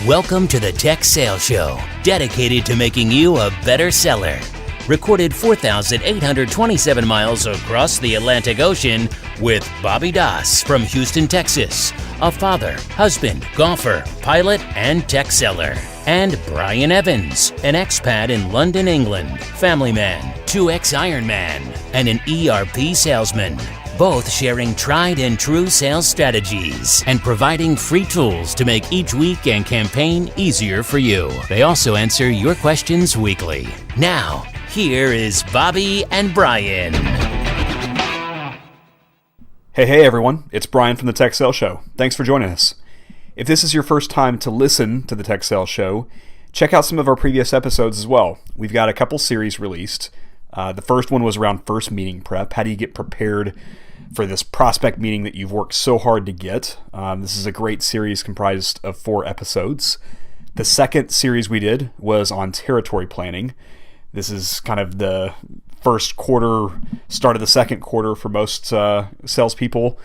Welcome to the Tech Sales Show, dedicated to making you a better seller. Recorded 4,827 miles across the Atlantic Ocean with Bobby Das from Houston, Texas, a father, husband, golfer, pilot, and tech seller. And Brian Evans, an expat in London, England, family man, 2X Ironman, and an ERP salesman. Both sharing tried and true sales strategies and providing free tools to make each week and campaign easier for you. They also answer your questions weekly. Now, here is Bobby and Brian. Hey everyone, it's Brian from the Tech Sales Show. Thanks for joining us. If this is your first time to listen to the Tech Sales Show, check out some of our previous episodes as well. We've got a couple series released. The first one was around first meeting prep. How do you get prepared for this prospect meeting that you've worked so hard to get? This is a great series comprised of 4 episodes. The second series we did was on territory planning. This is kind of the first quarter, start of the second quarter for most salespeople.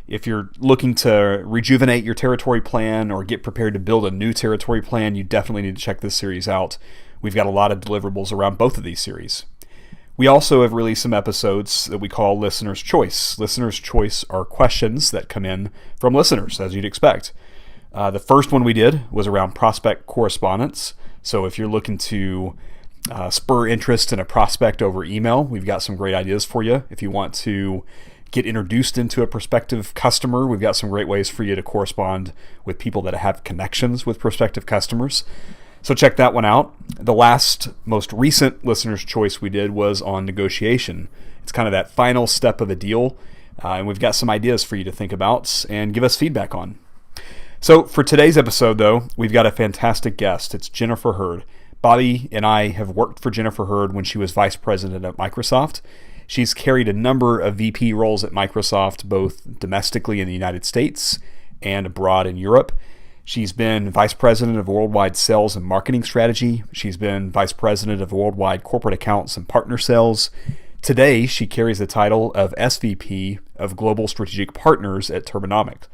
If you're looking to rejuvenate your territory plan or get prepared to build a new territory plan, you definitely need to check this series out. We've got a lot of deliverables around both of these series. We also have released some episodes that we call Listener's Choice. Listener's Choice are questions that come in from listeners, as you'd expect. The first one we did was around prospect correspondence. So if you're looking to spur interest in a prospect over email, we've got some great ideas for you. If you want to get introduced into a prospective customer, we've got some great ways for you to correspond with people that have connections with prospective customers. So check that one out. The last, most recent Listener's Choice we did was on negotiation. It's kind of that final step of a deal, and we've got some ideas for you to think about and give us feedback on. So for today's episode, though, we've got a fantastic guest. It's Jennifer Hurd. Bobby and I have worked for Jennifer Hurd when she was vice president at Microsoft. She's carried a number of VP roles at Microsoft, both domestically in the United States and abroad in Europe. She's been vice president of worldwide sales and marketing strategy. She's been vice president of worldwide corporate accounts and partner sales. Today, she carries the title of SVP of Global Strategic Partners at Turbonomic.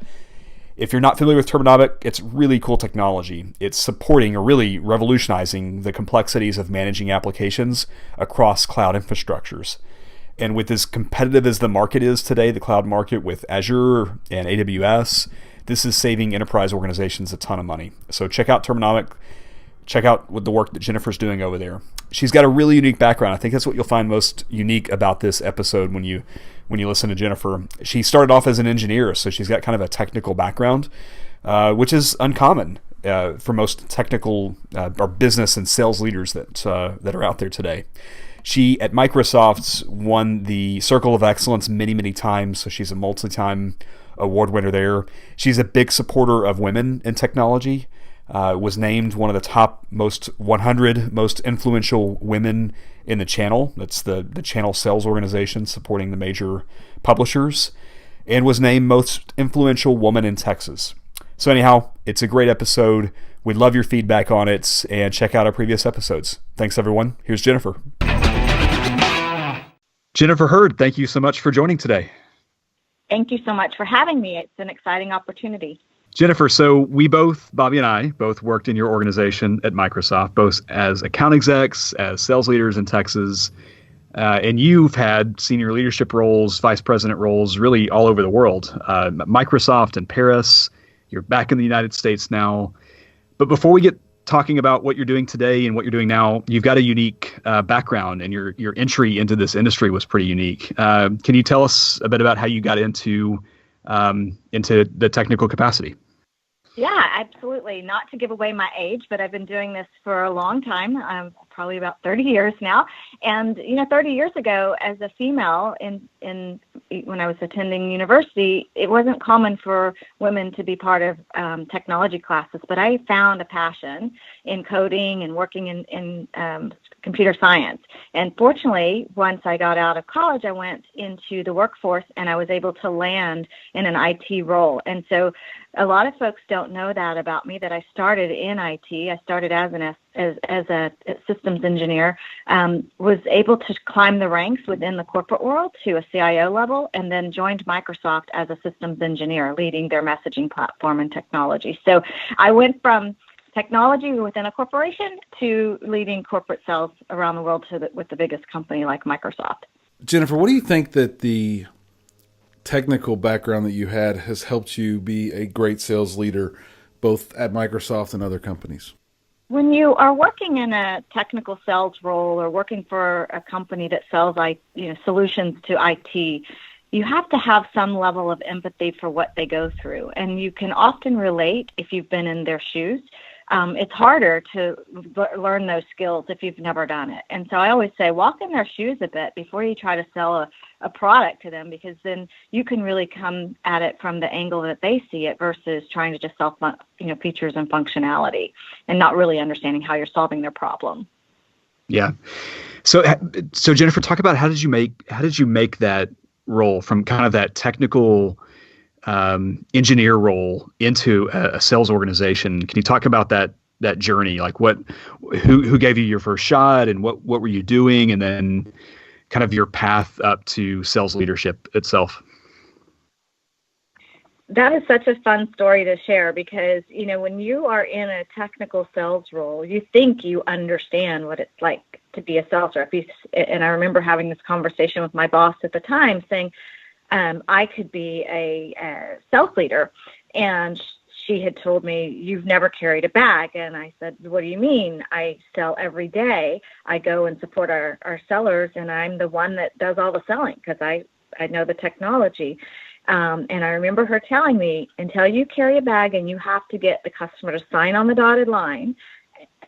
If you're not familiar with Turbonomic, it's really cool technology. It's supporting or really revolutionizing the complexities of managing applications across cloud infrastructures. And with as competitive as the market is today, the cloud market with Azure and AWS, this is saving enterprise organizations a ton of money. So check out Turbonomic. Check out what the work that Jennifer's doing over there. She's got a really unique background. I think that's what you'll find most unique about this episode when you listen to Jennifer. She started off as an engineer, so she's got kind of a technical background, which is uncommon for most technical or business and sales leaders that are out there today. She, at Microsoft, won the Circle of Excellence many times, so she's a multi-time award winner there. She's a big supporter of women in technology, was named one of the top 100 most influential women in the channel. That's the channel sales organization supporting the major publishers, and was named most influential woman in Texas. So anyhow, it's a great episode. We'd love your feedback on it, and check out our previous episodes. Thanks everyone. Here's Jennifer. Jennifer Hurd, thank you so much for joining today. Thank you so much for having me. It's an exciting opportunity. Jennifer, so we both, Bobby and I, both worked in your organization at Microsoft, both as account execs, as sales leaders in Texas, and you've had senior leadership roles, vice president roles, really all over the world. Microsoft in Paris, you're back in the United States now. But before we get talking about what you're doing today and what you're doing now, you've got a unique background, and your entry into this industry was pretty unique. Can you tell us a bit about how you got into the technical capacity? Yeah, absolutely. Not to give away my age, but I've been doing this for a long time, probably about 30 years now. And 30 years ago, as a female, when I was attending university, it wasn't common for women to be part of technology classes. But I found a passion in coding and working in computer science. And fortunately, once I got out of college, I went into the workforce, and I was able to land in an IT role. And so a lot of folks don't know that about me, that I started in IT. I started as a systems engineer, was able to climb the ranks within the corporate world to a CIO level, and then joined Microsoft as a systems engineer, leading their messaging platform and technology. So I went from technology within a corporation to leading corporate sales around the world with the biggest company like Microsoft. Jennifer, what do you think that the technical background that you had has helped you be a great sales leader, both at Microsoft and other companies? When you are working in a technical sales role or working for a company that sells solutions to IT, you have to have some level of empathy for what they go through. And you can often relate if you've been in their shoes. It's harder to learn those skills if you've never done it. And so I always say, walk in their shoes a bit before you try to sell a product to them, because then you can really come at it from the angle that they see it versus trying to just sell features and functionality and not really understanding how you're solving their problem. Yeah. So Jennifer, talk about how did you make that role from kind of that technical engineer role into a sales organization? Can you talk about that journey? Like who gave you your first shot, and what were you doing, and then kind of your path up to sales leadership itself? That is such a fun story to share because, when you are in a technical sales role, you think you understand what it's like to be a sales rep. And I remember having this conversation with my boss at the time saying, I could be a sales leader. And she had told me, you've never carried a bag. And I said, what do you mean? I sell every day. I go and support our sellers, and I'm the one that does all the selling because I know the technology. And I remember her telling me, until you carry a bag and you have to get the customer to sign on the dotted line,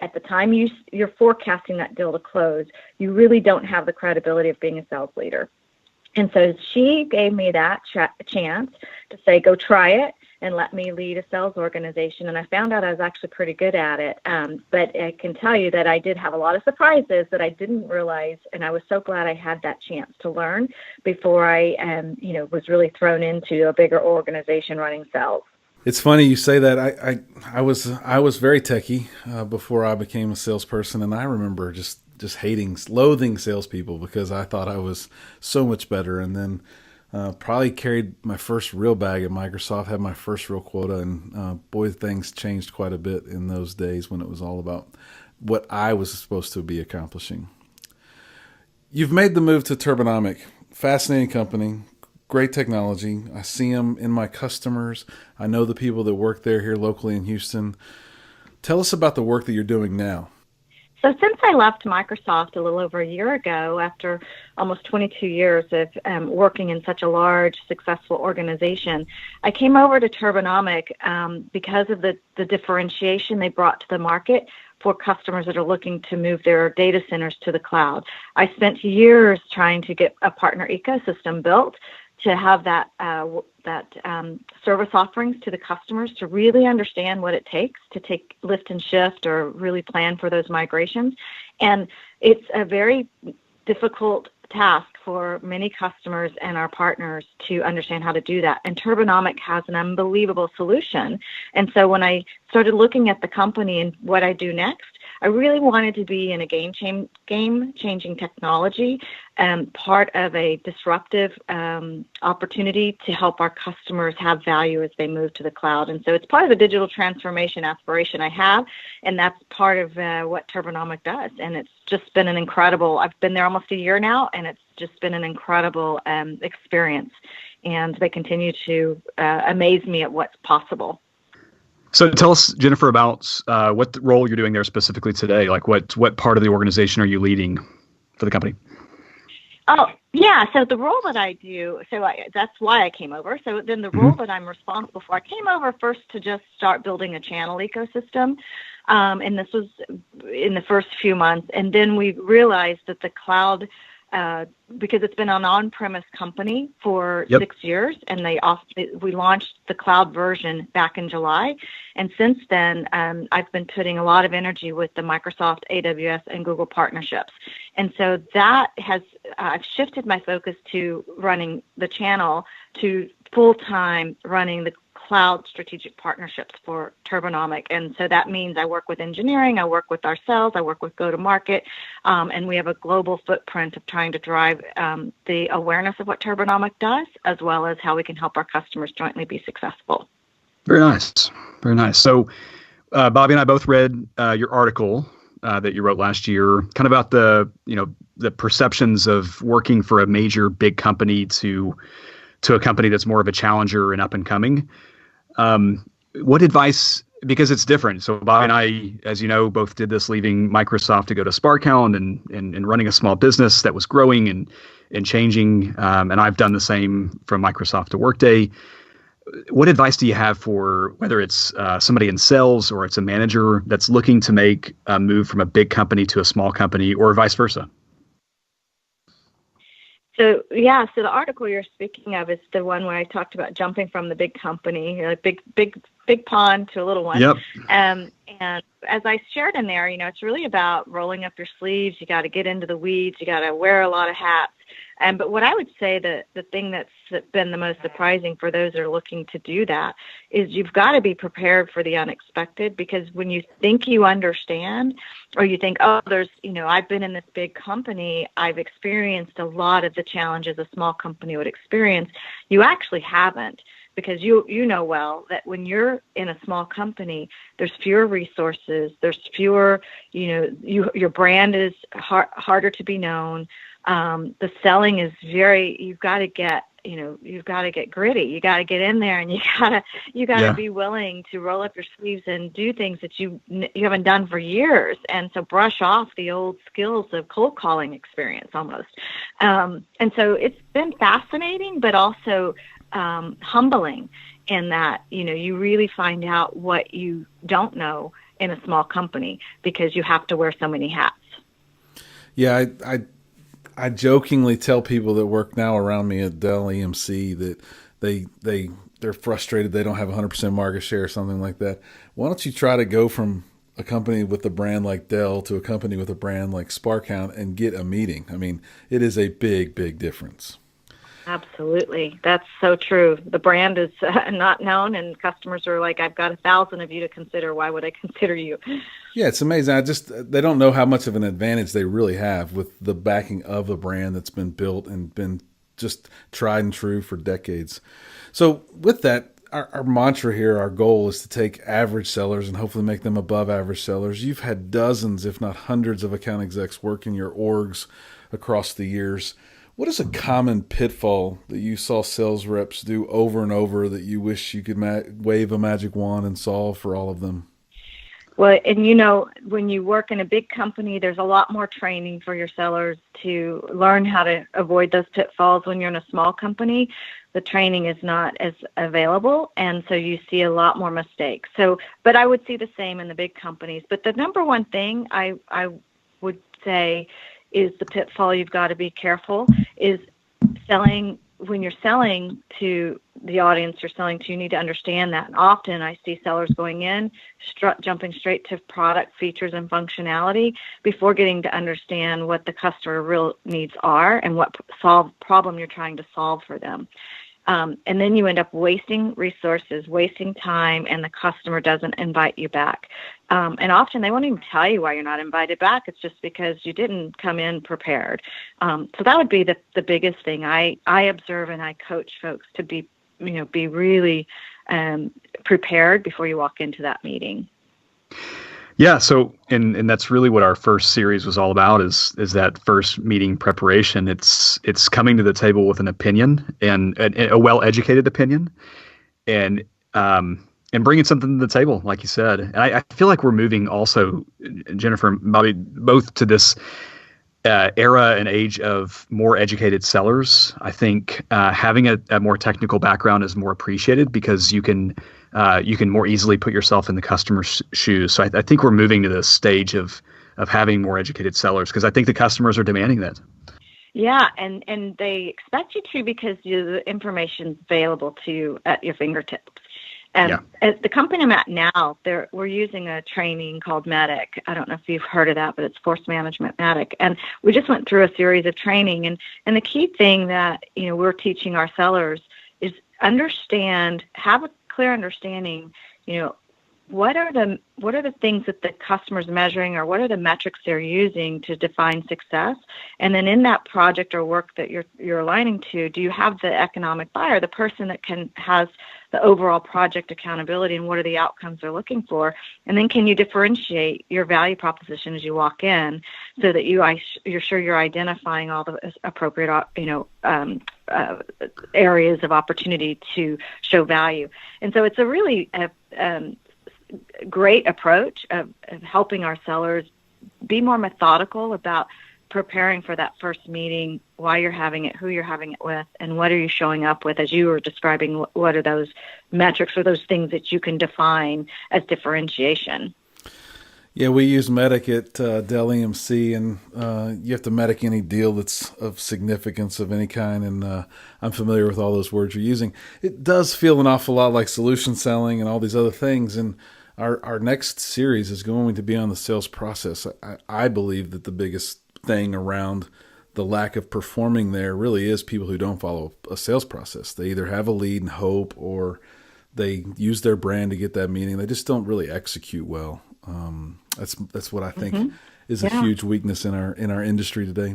at the time you're forecasting that deal to close, you really don't have the credibility of being a sales leader. And so she gave me that chance to say, go try it and let me lead a sales organization. And I found out I was actually pretty good at it. But I can tell you that I did have a lot of surprises that I didn't realize. And I was so glad I had that chance to learn before I, was really thrown into a bigger organization running sales. It's funny you say that. I was very techie before I became a salesperson. And I remember just loathing salespeople because I thought I was so much better. And then probably carried my first real bag at Microsoft, had my first real quota, and boy, things changed quite a bit in those days when it was all about what I was supposed to be accomplishing. You've made the move to Turbonomic. Fascinating company, great technology. I see them in my customers. I know the people that work there here locally in Houston. Tell us about the work that you're doing now. So since I left Microsoft a little over a year ago, after almost 22 years of working in such a large, successful organization, I came over to Turbonomic because of the differentiation they brought to the market for customers that are looking to move their data centers to the cloud. I spent years trying to get a partner ecosystem built to have that service offerings to the customers to really understand what it takes to take lift and shift or really plan for those migrations. And it's a very difficult task for many customers and our partners to understand how to do that. And Turbonomic has an unbelievable solution. And so when I started looking at the company and what I do next, I really wanted to be in a game-changing technology, part of a disruptive opportunity to help our customers have value as they move to the cloud. And so it's part of the digital transformation aspiration I have, and that's part of what Turbonomic does. And it's just been an incredible, I've been there almost a year now, and it's just been an incredible experience. And they continue to amaze me at what's possible. So tell us, Jennifer, about what role you're doing there specifically today. Like what part of the organization are you leading for the company? Oh, yeah. So the role that I do, that's why I came over. So then the role that I'm responsible for, I came over first to just start building a channel ecosystem. And this was in the first few months. And then we realized that the cloud, because it's been an on-premise company for 6 years, and we launched the cloud version back in July. And since then, I've been putting a lot of energy with the Microsoft, AWS, and Google partnerships. And so that has, I've shifted my focus to running the channel to full-time running the cloud strategic partnerships for Turbonomic. And so that means I work with engineering, I work with our sales, I work with go-to-market, and we have a global footprint of trying to drive the awareness of what Turbonomic does, as well as how we can help our customers jointly be successful. Very nice. Very nice. So Bobby and I both read your article that you wrote last year, kind of about the perceptions of working for a major big company to a company that's more of a challenger and up and coming. What advice, because it's different. So Bobby and I, as you know, both did this leaving Microsoft to go to SparkHound and running a small business that was growing and changing. And I've done the same from Microsoft to Workday. What advice do you have for whether it's somebody in sales or it's a manager that's looking to make a move from a big company to a small company or vice versa? So the article you're speaking of is the one where I talked about jumping from the big company, big pond to a little one. Yep. And as I shared in there, it's really about rolling up your sleeves. You got to get into the weeds. You got to wear a lot of hats. But what I would say the thing that's been the most surprising for those that are looking to do that is you've got to be prepared for the unexpected, because when you think you understand, or you think, oh, I've been in this big company, I've experienced a lot of the challenges a small company would experience, you actually haven't. Because you know well that when you're in a small company, there's fewer resources, there's fewer, your brand is harder to be known. The selling is you've got to get gritty. You got to get in there, and you got to be willing to roll up your sleeves and do things that you haven't done for years. And so brush off the old skills of cold calling experience almost. And so it's been fascinating, but also humbling in that, you really find out what you don't know in a small company because you have to wear so many hats. Yeah, I jokingly tell people that work now around me at Dell EMC that they're frustrated they don't have 100% market share or something like that. Why don't you try to go from a company with a brand like Dell to a company with a brand like SparkHound and get a meeting? I mean, it is a big, big difference. Absolutely. That's so true. The brand is not known, and customers are like, I've got 1,000 of you to consider. Why would I consider you? Yeah, it's amazing. They don't know how much of an advantage they really have with the backing of a brand that's been built and been just tried and true for decades. So with that, our mantra here, our goal is to take average sellers and hopefully make them above average sellers. You've had dozens, if not hundreds, of account execs work in your orgs across the years. What is a common pitfall that you saw sales reps do over and over that you wish you could wave a magic wand and solve for all of them? Well, and when you work in a big company, there's a lot more training for your sellers to learn how to avoid those pitfalls. When you're in a small company, the training is not as available, and so you see a lot more mistakes. But I would see the same in the big companies. But the number one thing I would say is the pitfall you've got to be careful is selling. When you're selling to the audience you're selling to, you need to understand that. And often I see sellers going in, jumping straight to product features and functionality before getting to understand what the customer real needs are and what problem you're trying to solve for them. And then you end up wasting resources, wasting time, and the customer doesn't invite you back. And often they won't even tell you why you're not invited back. It's just because you didn't come in prepared. So that would be the biggest thing. I observe and I coach folks to be really prepared before you walk into that meeting. Yeah. So, and that's really what our first series was all about is that first meeting preparation. It's coming to the table with an opinion and a well-educated opinion and bringing something to the table, like you said. And I feel like we're moving also, Jennifer and Bobby, both to this era and age of more educated sellers. I think having a more technical background is more appreciated because you can more easily put yourself in the customer's shoes. So I think we're moving to this stage of having more educated sellers because I think the customers are demanding that. Yeah, and they expect you to because the information's available to you at your fingertips. And at the company I'm at now, we're using a training called MEDIC. I don't know if you've heard of that, but it's Force Management MEDIC. And we just went through a series of training. And the key thing that we're teaching our sellers is have a clear understanding, what are the things that the customer's measuring, or what are the metrics they're using to define success? And then in that project or work that you're aligning to, do you have the economic buyer, the person that has the overall project accountability, and what are the outcomes they're looking for? And then can you differentiate your value proposition as you walk in, so that you're sure you're identifying all the appropriate areas of opportunity to show value. And so it's a really great approach of helping our sellers be more methodical about preparing for that first meeting, why you're having it, who you're having it with, and what are you showing up with, as you were describing, what are those metrics or those things that you can define as differentiation. Yeah, we use Medic at Dell EMC, and you have to Medic any deal that's of significance of any kind, and I'm familiar with all those words you're using. It does feel an awful lot like solution selling and all these other things, and our next series is going to be on the sales process. I believe that the biggest thing around the lack of performing there really is people who don't follow a sales process. They either have a lead and hope, or they use their brand to get that meeting. They just don't really execute well. That's what I think is a huge weakness in our industry today.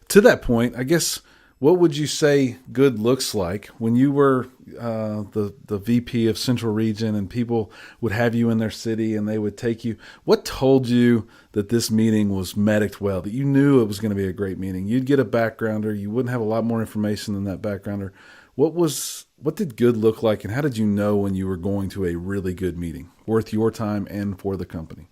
To that point, I guess, what would you say good looks like when you were the VP of Central Region, and people would have you in their city and they would take you? What told you that this meeting was medicked well, that you knew it was going to be a great meeting? You'd get a backgrounder. You wouldn't have a lot more information than that backgrounder. What did good look like, and how did you know when you were going to a really good meeting, worth your time and for the company?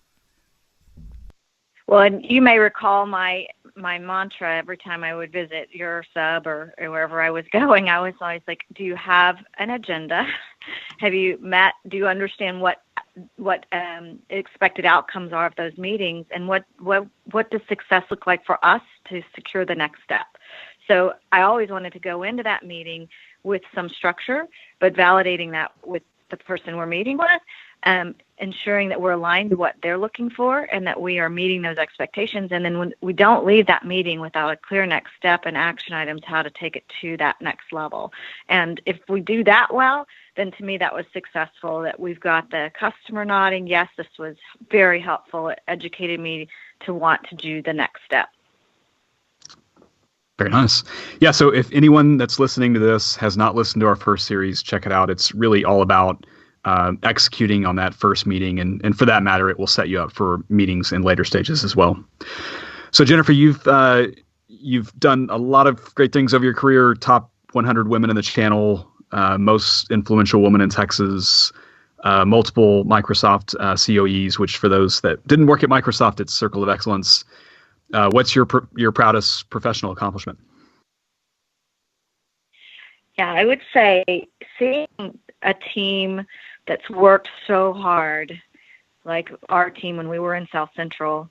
Well, and you may recall my mantra every time I would visit your sub or wherever I was going. I was always like, do you have an agenda? Have you met? Do you understand what expected outcomes are of those meetings, and what does success look like for us to secure the next step? So I always wanted to go into that meeting with some structure, but validating that with the person we're meeting with, ensuring that we're aligned with what they're looking for and that we are meeting those expectations. And then when we don't leave that meeting without a clear next step and action items, how to take it to that next level. And if we do that well, then to me that was successful, that we've got the customer nodding, yes, this was very helpful. It educated me to want to do the next step. Very nice. Yeah, so if anyone that's listening to this has not listened to our first series, check it out. It's really all about executing on that first meeting. And for that matter, it will set you up for meetings in later stages as well. So Jennifer, you've done a lot of great things over your career, top 100 women in the channel, most influential woman in Texas, multiple Microsoft COEs, which for those that didn't work at Microsoft, it's Circle of Excellence. What's your proudest professional accomplishment? Yeah, I would say seeing a team that's worked so hard, like our team when we were in South Central,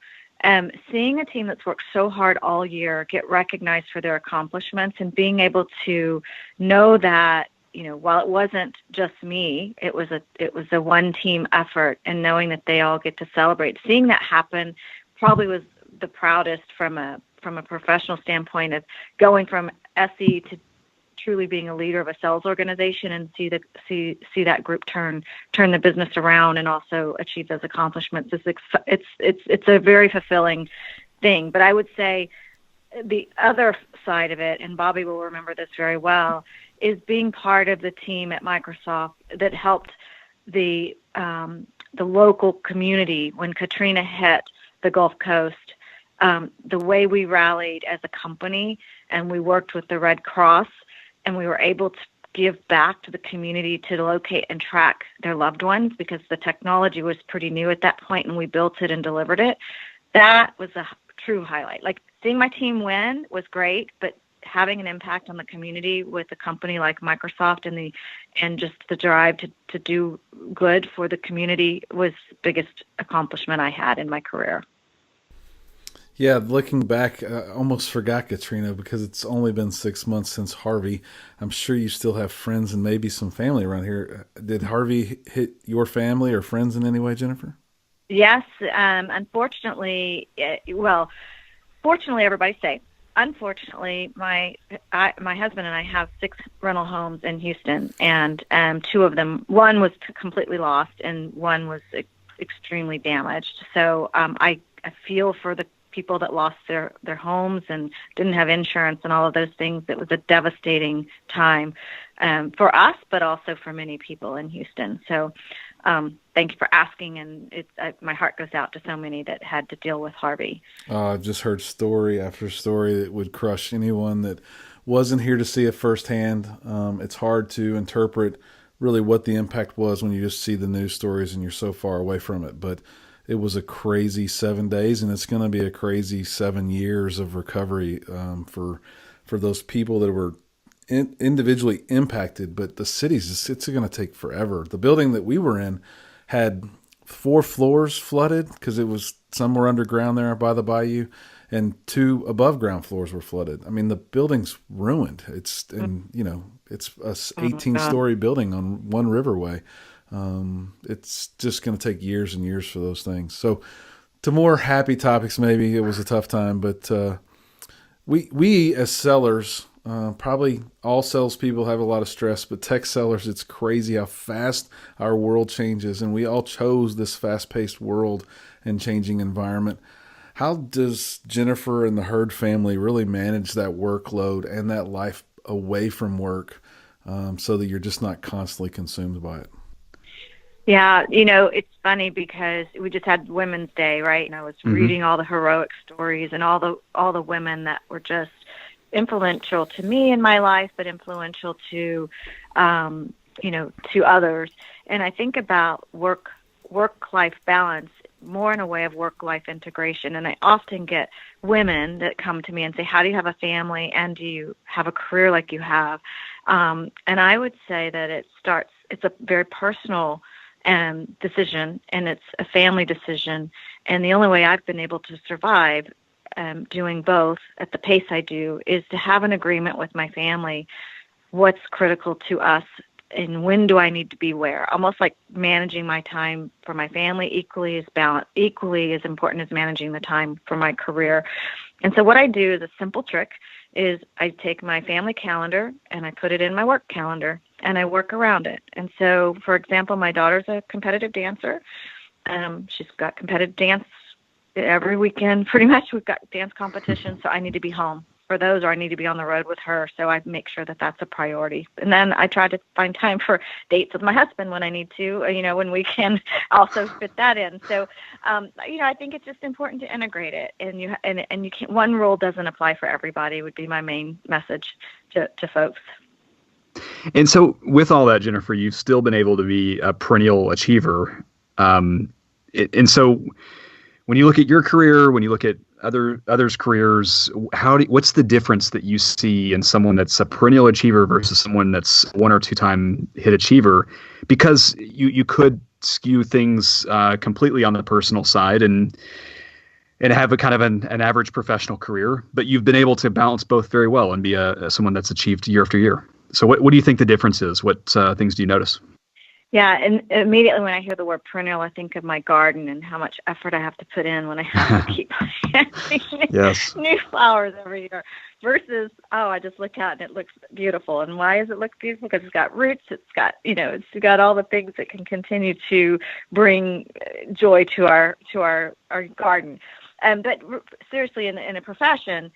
seeing a team that's worked so hard all year get recognized for their accomplishments, and being able to know that, while it wasn't just me, it was a one team effort, and knowing that they all get to celebrate. Seeing that happen probably was the proudest from a professional standpoint, of going from SE to truly being a leader of a sales organization, and see that group turn the business around and also achieve those accomplishments. It's a very fulfilling thing. But I would say the other side of it, and Bobby will remember this very well, is being part of the team at Microsoft that helped the local community when Katrina hit the Gulf Coast. The way we rallied as a company, and we worked with the Red Cross, and we were able to give back to the community to locate and track their loved ones, because the technology was pretty new at that point, and we built it and delivered it. That was a true highlight. Like, seeing my team win was great, but having an impact on the community with a company like Microsoft and just the drive to do good for the community was the biggest accomplishment I had in my career. Yeah, looking back, I almost forgot Katrina, because it's only been 6 months since Harvey. I'm sure you still have friends and maybe some family around here. Did Harvey hit your family or friends in any way, Jennifer? Yes. Unfortunately, fortunately, everybody's safe. unfortunately, my husband and I have 6 rental homes in Houston, and 2 of them, one was completely lost, and one was extremely damaged. So I feel for the people that lost their homes and didn't have insurance and all of those things. It was a devastating time for us, but also for many people in Houston. So thank you for asking, and my heart goes out to so many that had to deal with Harvey. I've just heard story after story that would crush anyone that wasn't here to see it firsthand. It's hard to interpret really what the impact was when you just see the news stories and you're so far away from it. But it was a crazy 7 days, and it's going to be a crazy 7 years of recovery for those people that were individually impacted. But the cities, it's going to take forever. The building that we were in had 4 floors flooded because it was some were underground there by the bayou, and 2 above ground floors were flooded. I mean, the building's ruined. It's it's a 18-story building on one riverway. It's just going to take years and years for those things. So to more happy topics, maybe it was a tough time, but we as sellers, probably all salespeople have a lot of stress, but tech sellers, it's crazy how fast our world changes, and we all chose this fast-paced world and changing environment. How does Jennifer and the Hurd family really manage that workload and that life away from work so that you're just not constantly consumed by it? Yeah, it's funny because we just had Women's Day, right? And I was reading all the heroic stories and all the women that were just influential to me in my life, but influential to to others. And I think about work-life balance more in a way of work-life integration. And I often get women that come to me and say, how do you have a family and do you have a career like you have? And I would say that it's a very personal decision, and it's a family decision. And the only way I've been able to survive doing both at the pace I do is to have an agreement with my family, what's critical to us, and when do I need to be where. Almost like managing my time for my family equally as important as managing the time for my career. And so what I do is a simple trick is I take my family calendar and I put it in my work calendar and I work around it. And so, for example, my daughter's a competitive dancer. She's got competitive dance every weekend. Pretty much we've got dance competitions, so I need to be home for those, or I need to be on the road with her. So I make sure that that's a priority. And then I try to find time for dates with my husband when I need to, when we can also fit that in. So, I think it's just important to integrate it. And you can't, one rule doesn't apply for everybody would be my main message to folks. And so with all that, Jennifer, you've still been able to be a perennial achiever. And so when you look at your career, when you look at others' careers, what's the difference that you see in someone that's a perennial achiever versus someone that's 1 or 2 time hit achiever? Because you could skew things completely on the personal side and have a kind of an average professional career, but you've been able to balance both very well and be someone that's achieved year after year. So what do you think the difference is? What things do you notice? Yeah, and immediately when I hear the word perennial, I think of my garden and how much effort I have to put in when I have to keep planting new flowers every year. Versus, I just look out and it looks beautiful. And why does it look beautiful? Because it's got roots. It's got, it's got all the things that can continue to bring joy to our garden. But seriously, in a profession,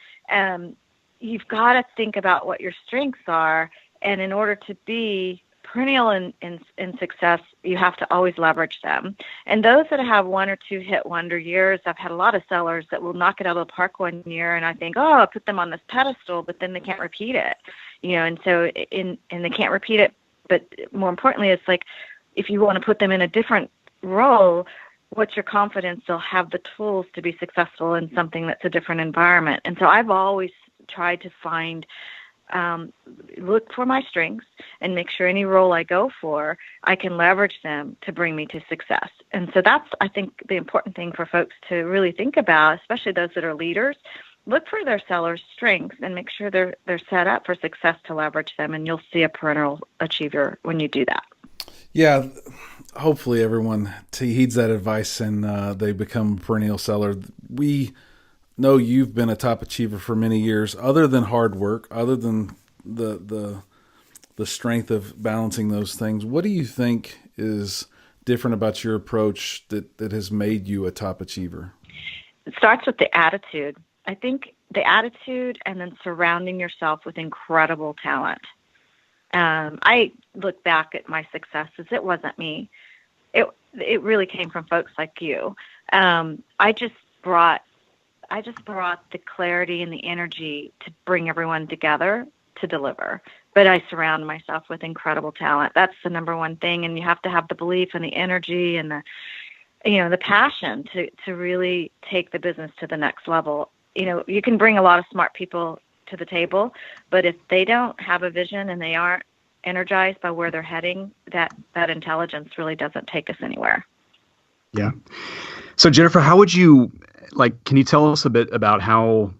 you've got to think about what your strengths are, and in order to be perennial in success, you have to always leverage them. And those that have 1 or 2 hit wonder years, I've had a lot of sellers that will knock it out of the park one year, and I think, I'll put them on this pedestal, but then they can't repeat it, and so and they can't repeat it. But more importantly, it's like if you want to put them in a different role, what's your confidence they'll have the tools to be successful in something that's a different environment? And so I've always tried to find look for my strengths and make sure any role I go for, I can leverage them to bring me to success. And so that's, I think, the important thing for folks to really think about, especially those that are leaders. Look for their sellers' strengths and make sure they're set up for success to leverage them, and you'll see a perennial achiever when you do that. Yeah, hopefully everyone heeds that advice and they become a perennial seller. know you've been a top achiever for many years. Other than hard work, other than the strength of balancing those things, what do you think is different about your approach that has made you a top achiever? It starts with the attitude. I think the attitude and then surrounding yourself with incredible talent. I look back at my successes. It wasn't me. It really came from folks like you. I just brought the clarity and the energy to bring everyone together to deliver. But I surround myself with incredible talent. That's the number one thing. And you have to have the belief and the energy and the passion to really take the business to the next level. You can bring a lot of smart people to the table, but if they don't have a vision and they aren't energized by where they're heading, that intelligence really doesn't take us anywhere. Yeah. So Jennifer, how would you can you tell us a bit about how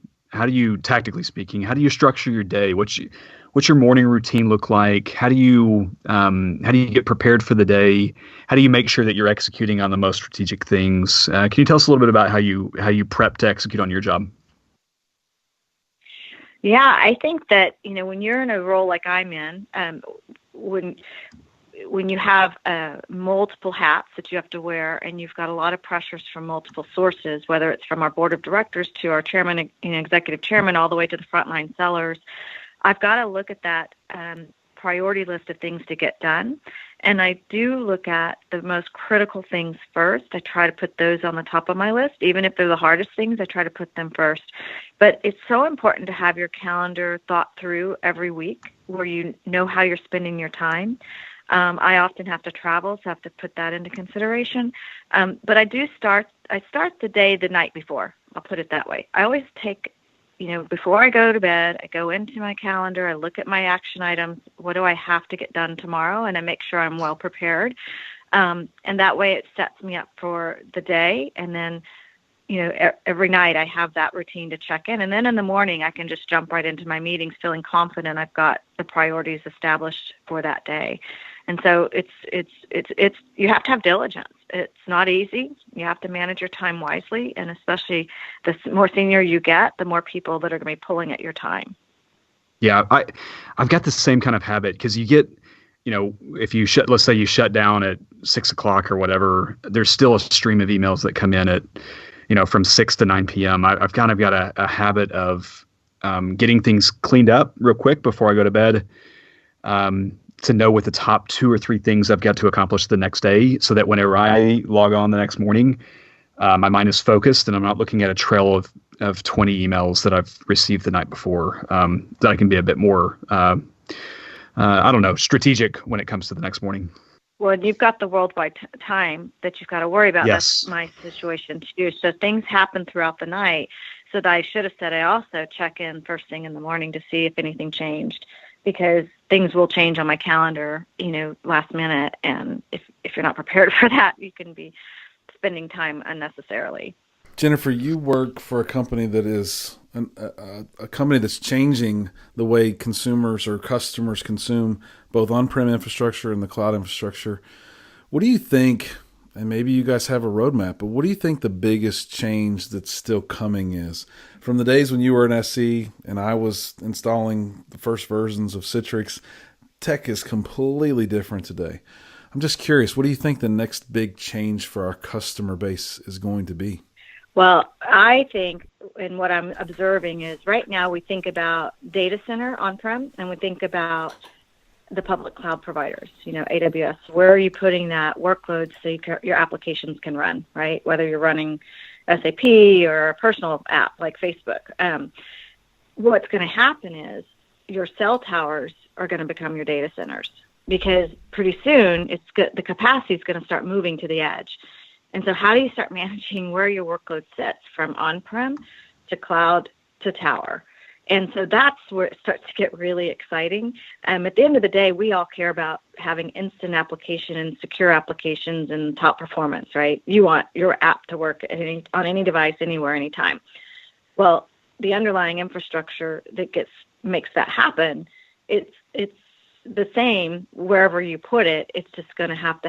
do you, tactically speaking, how do you structure your day? What's your morning routine look like? How do you get prepared for the day? How do you make sure that you're executing on the most strategic things? Can you tell us a little bit about how you prep to execute on your job? Yeah, I think that, when you're in a role like I'm in, when you have multiple hats that you have to wear and you've got a lot of pressures from multiple sources, whether it's from our board of directors to our chairman and executive chairman, all the way to the frontline sellers, I've got to look at that priority list of things to get done. And I do look at the most critical things first. I try to put those on the top of my list. Even if they're the hardest things, I try to put them first. But it's so important to have your calendar thought through every week where you know how you're spending your time. I often have to travel, so I have to put that into consideration. But I start the day the night before. I'll put it that way. I always take, before I go to bed, I go into my calendar, I look at my action items. What do I have to get done tomorrow? And I make sure I'm well prepared. And that way it sets me up for the day. And then, every night I have that routine to check in. And then in the morning, I can just jump right into my meetings feeling confident I've got the priorities established for that day. And so it's you have to have diligence. It's not easy. You have to manage your time wisely. And especially the more senior you get, the more people that are going to be pulling at your time. Yeah, I've got the same kind of habit because you get, if you let's say you shut down at 6:00 or whatever, there's still a stream of emails that come in at, from 6 to 9 p.m. I've kind of got a habit of getting things cleaned up real quick before I go to bed. To know what the top 2 or 3 things I've got to accomplish the next day so that whenever I log on the next morning, my mind is focused and I'm not looking at a trail of 20 emails that I've received the night before, that I can be a bit more, strategic when it comes to the next morning. Well, you've got the worldwide time that you've got to worry about. Yes. That's my situation too. So things happen throughout the night. So that I should have said I also check in first thing in the morning to see if anything changed, because things will change on my calendar, last minute. And if you're not prepared for that, you can be spending time unnecessarily. Jennifer, you work for a company that is a company that's changing the way consumers or customers consume both on-prem infrastructure and the cloud infrastructure. What do you think, and maybe you guys have a roadmap, but what do you think the biggest change that's still coming is? From the days when you were an SE and I was installing the first versions of Citrix, tech is completely different today. I'm just curious, what do you think the next big change for our customer base is going to be? Well, I think, and what I'm observing is right now we think about data center on-prem and we think about the public cloud providers, AWS. Where are you putting that workload so your applications can run, right? Whether you're running SAP or a personal app like Facebook. What's going to happen is your cell towers are going to become your data centers because pretty soon the capacity is going to start moving to the edge. And so how do you start managing where your workload sits from on-prem to cloud to tower? And so that's where it starts to get really exciting. At the end of the day, we all care about having instant application and secure applications and top performance, right? You want your app to work on any device, anywhere, anytime. Well, the underlying infrastructure that makes that happen, it's the same wherever you put it. It's just going to have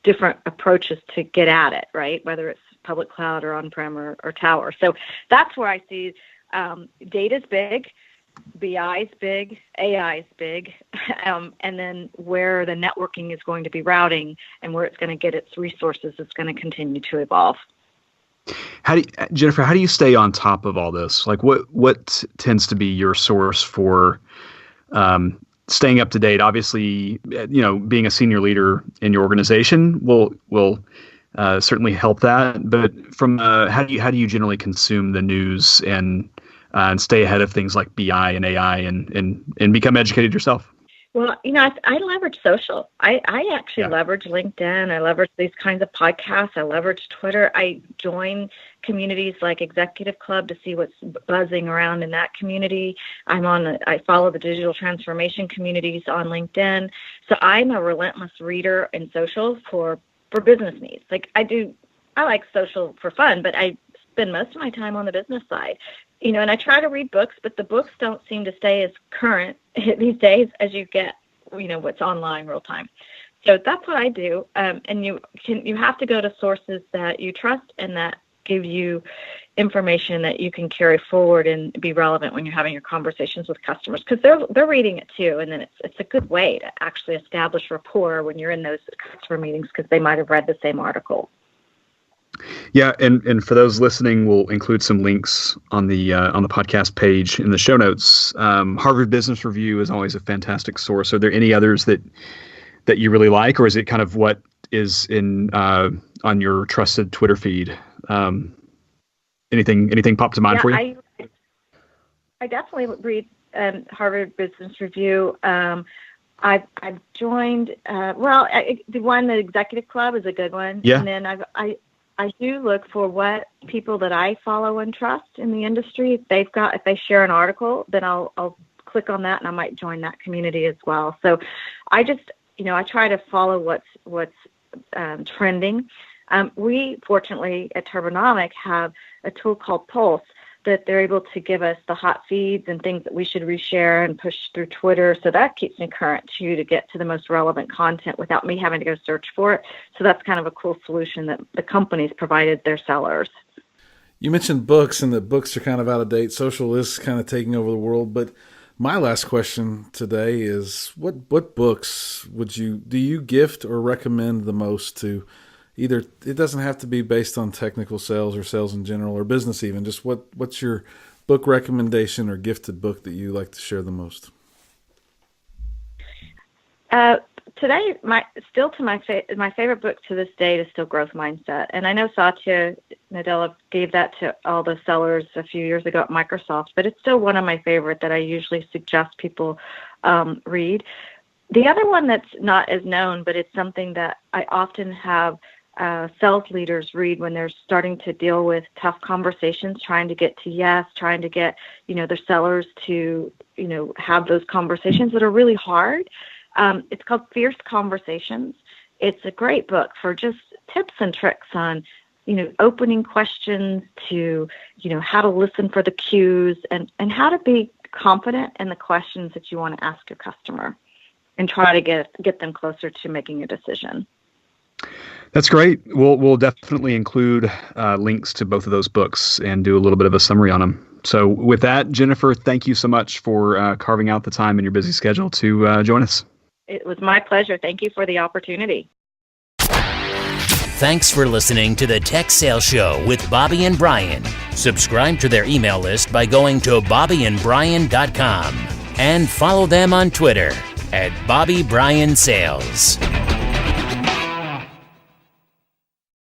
different approaches to get at it, right? Whether it's public cloud or on-prem or tower. So that's where I see data's big, BI is big, AI is big, and then where the networking is going to be routing and where it's going to get its resources is going to continue to evolve. Jennifer, how do you stay on top of all this? Like what tends to be your source for staying up to date? Obviously, being a senior leader in your organization will certainly help that. But from how do you generally consume the news and stay ahead of things like BI and AI and become educated yourself? Well, I leverage social. I actually leverage LinkedIn. I leverage these kinds of podcasts. I leverage Twitter. I join communities like Executive Club to see what's buzzing around in that community. I follow the digital transformation communities on LinkedIn. So I'm a relentless reader in social for business needs. I like social for fun, but I spend most of my time on the business side. And I try to read books, but the books don't seem to stay as current these days as you get, what's online real time. So that's what I do. And you have to go to sources that you trust and that give you information that you can carry forward and be relevant when you're having your conversations with customers, because they're reading it too. And then it's a good way to actually establish rapport when you're in those customer meetings, because they might have read the same article. Yeah, and for those listening, we'll include some links on the podcast page in the show notes. Harvard Business Review is always a fantastic source. Are there any others that you really like, or is it kind of what is in on your trusted Twitter feed? Anything pop to mind for you? I definitely read Harvard Business Review. I've joined. The Executive Club is a good one. Yeah. And then I do look for what people that I follow and trust in the industry. If they share an article, then I'll click on that and I might join that community as well. So I just, I try to follow what's trending. We fortunately at Turbonomic have a tool called Pulse that they're able to give us the hot feeds and things that we should reshare and push through Twitter. So that keeps me current too, to get to the most relevant content without me having to go search for it. So that's kind of a cool solution that the companies provided their sellers. You mentioned books, and that books are kind of out of date. Social is kind of taking over the world. But my last question today is, what books do you gift or recommend the most to? Either, it doesn't have to be based on technical sales or sales in general or business even. Just what's your book recommendation or gifted book that you like to share the most? Today, my favorite book to this day is still Growth Mindset. And I know Satya Nadella gave that to all the sellers a few years ago at Microsoft, but it's still one of my favorite that I usually suggest people read. The other one that's not as known, but it's something that I often have sales leaders read when they're starting to deal with tough conversations, trying to get to yes, trying to get, their sellers to, have those conversations that are really hard. It's called Fierce Conversations. It's a great book for just tips and tricks on, opening questions to, how to listen for the cues and how to be confident in the questions that you want to ask your customer and try to get them closer to making a decision. That's great. We'll definitely include links to both of those books and do a little bit of a summary on them. So with that, Jennifer, thank you so much for carving out the time in your busy schedule to join us. It was my pleasure. Thank you for the opportunity. Thanks for listening to the Tech Sales Show with Bobbyand Brian. Subscribe to their email list by going to bobbyandbrian.com and follow them on Twitter @BobbyBrianSales.